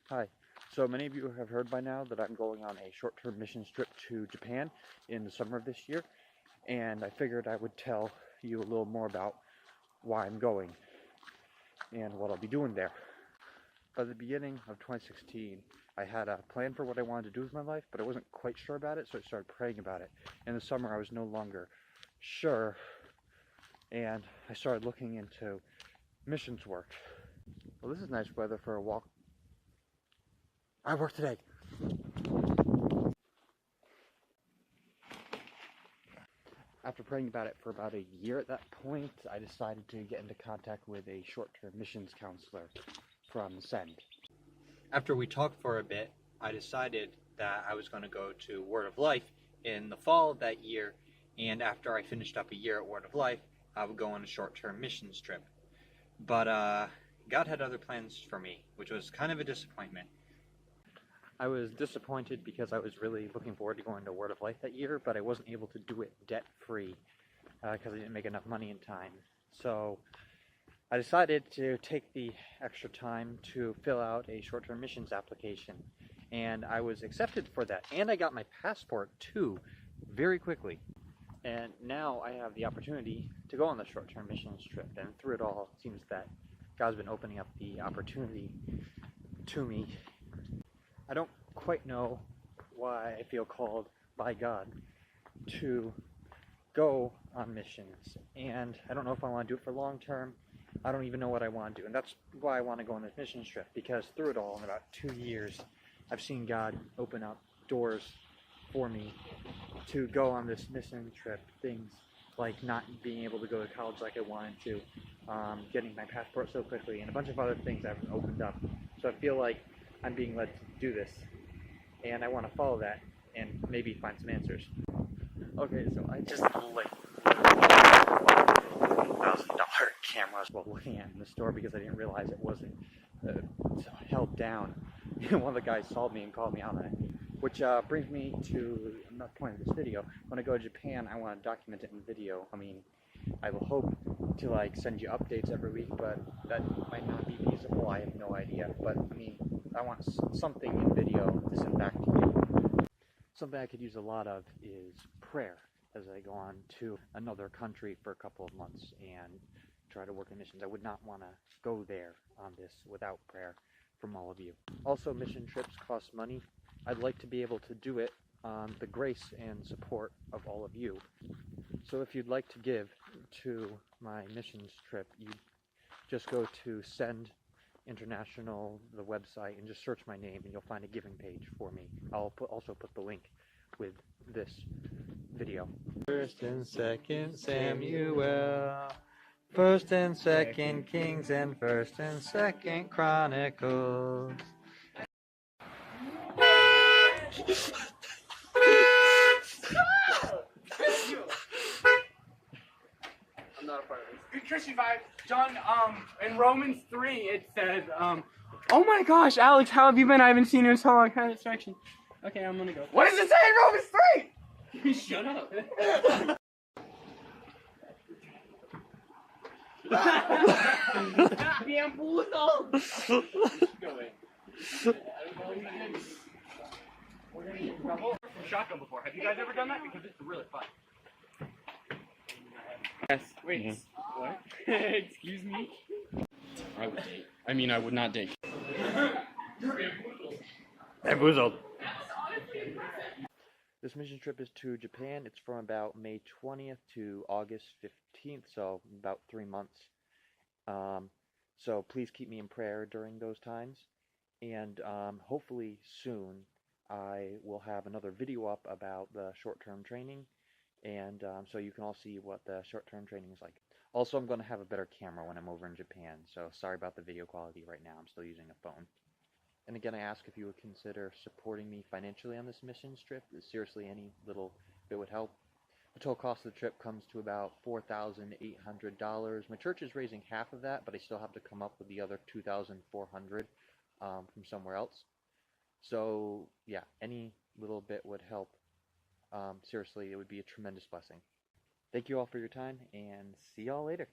Hi. So many of you have heard by now that I'm going on a short-term missions trip to Japan in the summer of this year, and I figured I would tell you a little more about why I'm going and what I'll be doing there. By the beginning of 2016, I had a plan for what I wanted to do with my life, but I wasn't quite sure about it, so I started praying about it. In the summer, I was no longer sure, and I started looking into missions work. Well, this is nice weather for a walk. I work today. After praying about it for about a year at that point, I decided to get into contact with a short-term missions counselor from Send. After we talked for a bit, I decided that I was going to go to Word of Life in the fall of that year, and after I finished up a year at Word of Life, I would go on a short-term missions trip. But God had other plans for me, which was kind of a disappointment. I was disappointed because I was really looking forward to going to Word of Life that year, but I wasn't able to do it debt-free because I didn't make enough money in time. So I decided to take the extra time to fill out a short-term missions application, and I was accepted for that, and I got my passport too very quickly. And now I have the opportunity to go on the short-term missions trip, and through it all, it seems that God's been opening up the opportunity to me. I don't quite know why I feel called by God to go on missions, and I don't know if I want to do it for long term. I don't even know what I want to do, and that's why I want to go on this missions trip, because through it all, in about 2 years, I've seen God open up doors for me to go on this mission trip. Things like not being able to go to college like I wanted to, getting my passport so quickly, and a bunch of other things have opened up. So I feel like I'm being led to do this, and I want to follow that and maybe find some answers. Okay, so I just like $1,000 cameras while looking at it in the store because I didn't realize it wasn't held down. One of the guys saw me and called me out on it, which brings me to another point of this video. When I go to Japan, I want to document it in video. I mean, I will hope to send you updates every week, but that might not be feasible. I have no idea. But I mean, I want something in video to send back to you. Something I could use a lot of is prayer as I go on to another country for a couple of months and try to work in missions. I would not want to go there on this without prayer from all of you. Also, mission trips cost money. I'd like to be able to do it on the grace and support of all of you. So if you'd like to give to my missions trip, you just go to Send International, the website, and just search my name and you'll find a giving page for me. I'll also put the link with this video. 1st and 2nd Samuel, 1st and 2nd Kings, and 1st and 2nd Chronicles. I'm not a part of this. Good Christian vibe. John, in Romans 3, it says, oh my gosh, Alex, how have you been? I haven't seen you in so long. Kind of distraction. Okay, I'm gonna go. What does it say in Romans 3? Shut up. Bamboozle. Go away. We're gonna get in trouble. From shotgun before. Have you guys ever done that? Because it's really fun. Yes. Wait. What? Excuse me? I would date. I mean, I would not date. Bamboozled. This mission trip is to Japan. It's from about May 20th to August 15th, so about 3 months. So please keep me in prayer during those times. And hopefully soon I will have another video up about the short-term training. And so you can all see what the short-term training is like. Also, I'm going to have a better camera when I'm over in Japan, so sorry about the video quality right now. I'm still using a phone. And again, I ask if you would consider supporting me financially on this missions trip. Seriously, any little bit would help. The total cost of the trip comes to about $4,800. My church is raising half of that, but I still have to come up with the other $2,400 from somewhere else. So yeah, any little bit would help. Seriously, it would be a tremendous blessing. Thank you all for your time, and see y'all later.